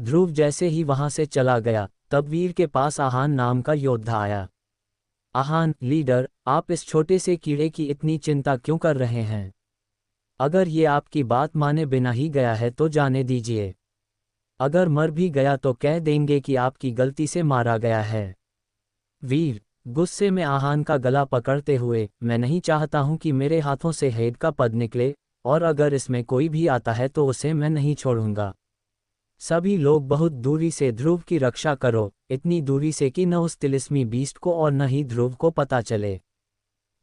ध्रुव जैसे ही वहां से चला गया, तब वीर के पास आहान नाम का योद्धा आया। आहान, लीडर, आप इस छोटे से कीड़े की इतनी चिंता क्यों कर रहे हैं? अगर ये आपकी बात माने बिना ही गया है तो जाने दीजिए। अगर मर भी गया तो कह देंगे कि आपकी गलती से मारा गया है। वीर, गुस्से में आहान का गला पकड़ते हुए, मैं नहीं चाहता हूं कि मेरे हाथों से हेड का पद निकले, और अगर इसमें कोई भी आता है तो उसे मैं नहीं छोड़ूंगा। सभी लोग बहुत दूरी से ध्रुव की रक्षा करो, इतनी दूरी से कि न उस तिलिस्मी बीस्ट को और न ही ध्रुव को पता चले।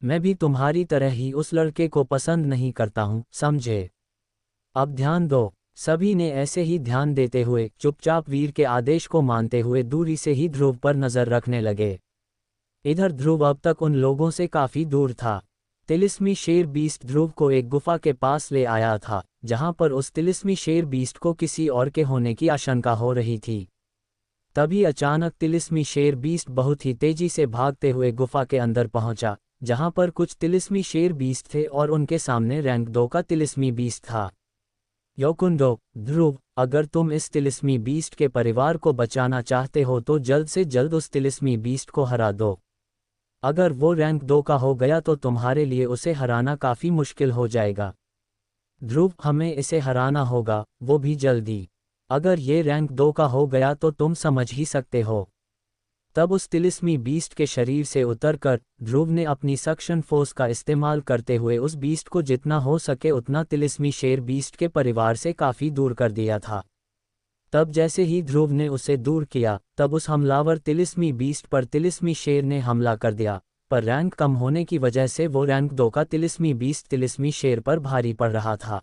मैं भी तुम्हारी तरह ही उस लड़के को पसंद नहीं करता हूं, समझे? अब ध्यान दो। सभी ने ऐसे ही ध्यान देते हुए चुपचाप वीर के आदेश को मानते हुए दूरी से ही ध्रुव पर नजर रखने लगे। इधर ध्रुव अब तक उन लोगों से काफी दूर था। तिलिस्मी शेर बीस्ट ध्रुव को एक गुफा के पास ले आया था, जहां पर उस तिलिस्मी शेर बीस्ट को किसी और के होने की आशंका हो रही थी। तभी अचानक तिलिस्मी शेर बीस्ट बहुत ही तेजी से भागते हुए गुफा के अंदर पहुंचा, जहां पर कुछ तिलिस्मी शेर बीस्ट थे और उनके सामने रैंक 2 का तिलिस्मी बीस्ट था। योकुंडो, ध्रुव, अगर तुम इस तिलिस्मी बीस्ट के परिवार को बचाना चाहते हो तो जल्द से जल्द उस तिलिस्मी बीस्ट को हरा दो। अगर वो रैंक 2 का हो गया तो तुम्हारे लिए उसे हराना काफी मुश्किल हो जाएगा। ध्रुव, हमें इसे हराना होगा, वो भी जल्दी। अगर ये रैंक 2 का हो गया तो तुम समझ ही सकते हो। तब उस तिलिस्मी बीस्ट के शरीर से उतरकर ध्रुव ने अपनी सक्शन फोर्स का इस्तेमाल करते हुए उस बीस्ट को जितना हो सके उतना तिलिस्मी शेर बीस्ट के परिवार से काफी दूर कर दिया था। तब जैसे ही ध्रुव ने उसे दूर किया, तब उस हमलावर तिलिस्मी बीस्ट पर तिलिस्मी शेर ने हमला कर दिया, पर रैंक कम होने की वजह से वो रैंक 2 का तिलिस्मी बीस्ट तिलिस्मी शेर पर भारी पड़ रहा था।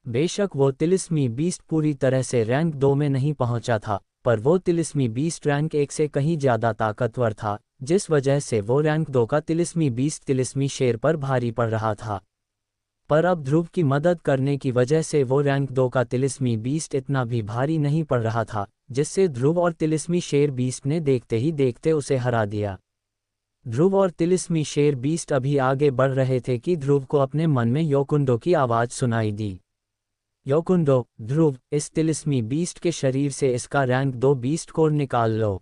बेशक वो तिलिस्मी बीस्ट पूरी तरह से रैंक 2 में नहीं पहुंचा था, पर वो तिलिस्मी बीस्ट रैंक 1 से कहीं ज्यादा ताकतवर था, जिस वजह से वो रैंक 2 का तिलिस्मी बीस्ट तिलिस्मी शेर पर भारी पड़ रहा था। पर अब ध्रुव की मदद करने की वजह से वो रैंक 2 का तिलिस्मी बीस्ट इतना भी भारी नहीं पड़ रहा था, जिससे ध्रुव और तिलिस्मी शेर बीस्ट ने देखते ही देखते उसे हरा दिया। ध्रुव और तिलिस्मी शेर बीस्ट अभी आगे बढ़ रहे थे कि ध्रुव को अपने मन में योकुंडो की आवाज सुनाई दी। योकुंडो, ध्रुव, इस तिलिस्मी बीस्ट के शरीर से इसका रैंक 2 बीस्ट कोर निकाल लो।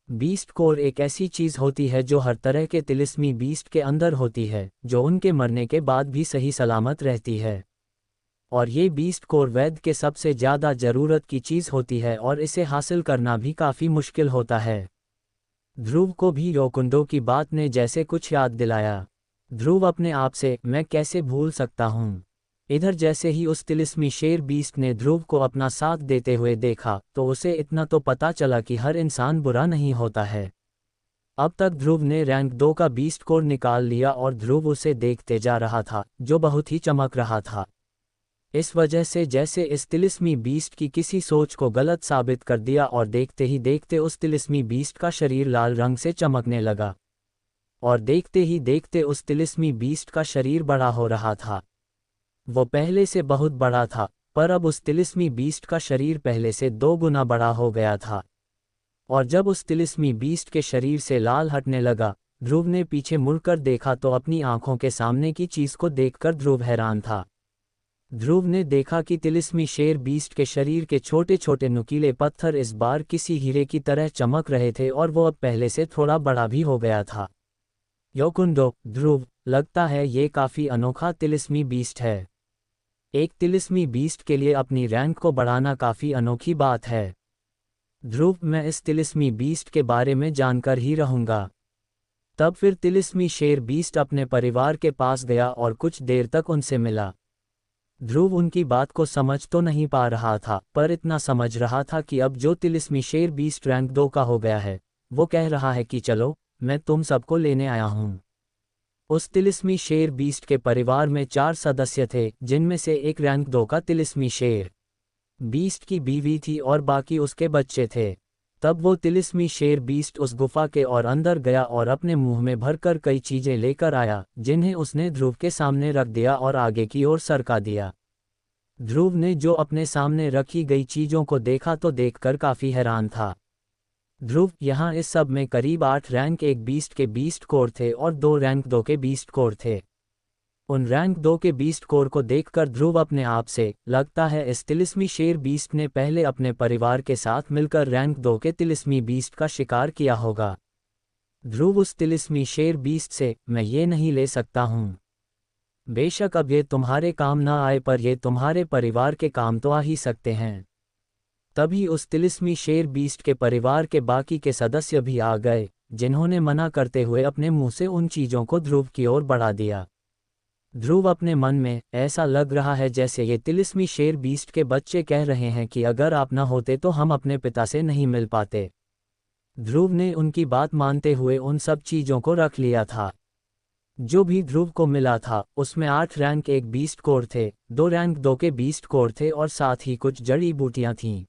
बीस्ट कोर एक ऐसी चीज होती है जो हर तरह के तिलिस्मी बीस्ट के अंदर होती है, जो उनके मरने के बाद भी सही सलामत रहती है। और ये बीस्ट कोर वैद के सबसे ज्यादा जरूरत की चीज होती है और इसे हासिल करना भी काफी मुश्किल होता है। ध्रुव को भी योकुंडो की बात ने जैसे कुछ याद दिलाया। ध्रुव अपने आप से, मैं कैसे भूल सकता हूँ। इधर जैसे ही उस तिलिस्मी शेर बीस्ट ने ध्रुव को अपना साथ देते हुए देखा, तो उसे इतना तो पता चला कि हर इंसान बुरा नहीं होता है। अब तक ध्रुव ने रैंक 2 का बीस्ट कोर निकाल लिया और ध्रुव उसे देखते जा रहा था, जो बहुत ही चमक रहा था। इस वजह से जैसे इस तिलिस्मी बीस्ट की किसी सोच को गलत साबित कर दिया और देखते ही देखते उस तिलिस्मी बीस्ट का शरीर लाल रंग से चमकने लगा। और देखते ही देखते उस तिलिस्मी बीस्ट का शरीर बड़ा हो रहा था। वो पहले से बहुत बड़ा था, पर अब उस तिलिस्मी बीस्ट का शरीर पहले से 2 गुना बड़ा हो गया था। और जब उस तिलिस्मी बीस्ट के शरीर से लाल हटने लगा, ध्रुव ने पीछे मुड़कर देखा तो अपनी आंखों के सामने की चीज को देखकर ध्रुव हैरान था। ध्रुव ने देखा कि तिलिस्मी शेर बीस्ट के शरीर के छोटे छोटे नुकीले पत्थर इस बार किसी हीरे की तरह चमक रहे थे और वो अब पहले से थोड़ा बड़ा भी हो गया था। योकुंडो, ध्रुव, लगता है ये काफी अनोखा तिलिस्मी बीस्ट है। एक तिलिस्मी बीस्ट के लिए अपनी रैंक को बढ़ाना काफी अनोखी बात है। ध्रुव, मैं इस तिलिस्मी बीस्ट के बारे में जानकर ही रहूंगा। तब फिर तिलिस्मी शेर बीस्ट अपने परिवार के पास गया और कुछ देर तक उनसे मिला। ध्रुव उनकी बात को समझ तो नहीं पा रहा था, पर इतना समझ रहा था कि अब जो तिलिस्मी शेर बीस्ट रैंक 2 का हो गया है, वो कह रहा है कि चलो, मैं तुम सबको लेने आया हूँ। उस तिलिस्मी शेर बीस्ट के परिवार में 4 सदस्य थे, जिनमें से एक रैंक 2 का तिलिस्मी शेर बीस्ट की बीवी थी और बाकी उसके बच्चे थे। तब वो तिलिस्मी शेर बीस्ट उस गुफा के और अंदर गया और अपने मुंह में भरकर कई चीजें लेकर आया, जिन्हें उसने ध्रुव के सामने रख दिया और आगे की ओर सरका दिया। ध्रुव ने जो अपने सामने रखी गई चीजों को देखा तो देखकर काफी हैरान था। ध्रुव, यहाँ इस सब में करीब 8 रैंक 1 बीस्ट के बीस्ट कोर थे और 2 रैंक 2 के बीस्ट कोर थे। उन रैंक 2 के बीस्ट कोर को देखकर ध्रुव अपने आप से, लगता है इस तिलिस्मी शेर बीस्ट ने पहले अपने परिवार के साथ मिलकर रैंक 2 के तिलिस्मी बीस्ट का शिकार किया होगा। ध्रुव उस तिलिस्मी शेर बीस्ट से, मैं ये नहीं ले सकता हूँ। बेशक अब ये तुम्हारे काम ना आए पर ये तुम्हारे परिवार के काम तो आ ही सकते हैं। तभी उस तिलिस्मी शेर बीस्ट के परिवार के बाकी के सदस्य भी आ गए, जिन्होंने मना करते हुए अपने मुंह से उन चीज़ों को ध्रुव की ओर बढ़ा दिया। ध्रुव अपने मन में, ऐसा लग रहा है जैसे ये तिलिस्मी शेर बीस्ट के बच्चे कह रहे हैं कि अगर आप न होते तो हम अपने पिता से नहीं मिल पाते। ध्रुव ने उनकी बात मानते हुए उन सब चीज़ों को रख लिया था। जो भी ध्रुव को मिला था उसमें 8 रैंक 1 बीस्ट कोर थे, 2 रैंक 2 के बीस्ट कोर थे और साथ ही कुछ जड़ी बूटियां थीं।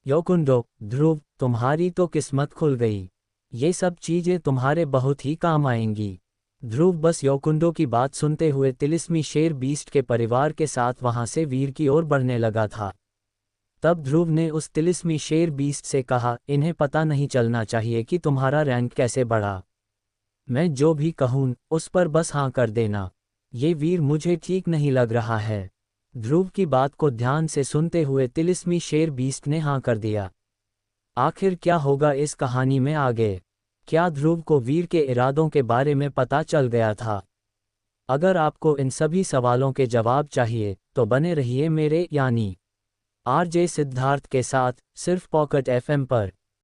योकुंडो, ध्रुव, तुम्हारी तो किस्मत खुल गई। ये सब चीज़ें तुम्हारे बहुत ही काम आएंगी। ध्रुव बस योकुंडो की बात सुनते हुए तिलिस्मी शेर बीस्ट के परिवार के साथ वहां से वीर की ओर बढ़ने लगा था। तब ध्रुव ने उस तिलिस्मी शेर बीस्ट से कहा, इन्हें पता नहीं चलना चाहिए कि तुम्हारा रैंक कैसे बढ़ा। मैं जो भी कहूँ उस पर बस हाँ कर देना। ये वीर मुझे ठीक नहीं लग रहा है। ध्रुव की बात को ध्यान से सुनते हुए तिलिस्मी शेर बीस्ट ने हाँ कर दिया। आखिर क्या होगा इस कहानी में आगे? क्या ध्रुव को वीर के इरादों के बारे में पता चल गया था? अगर आपको इन सभी सवालों के जवाब चाहिए तो बने रहिए मेरे यानी आरजे सिद्धार्थ के साथ, सिर्फ पॉकेट एफएम पर।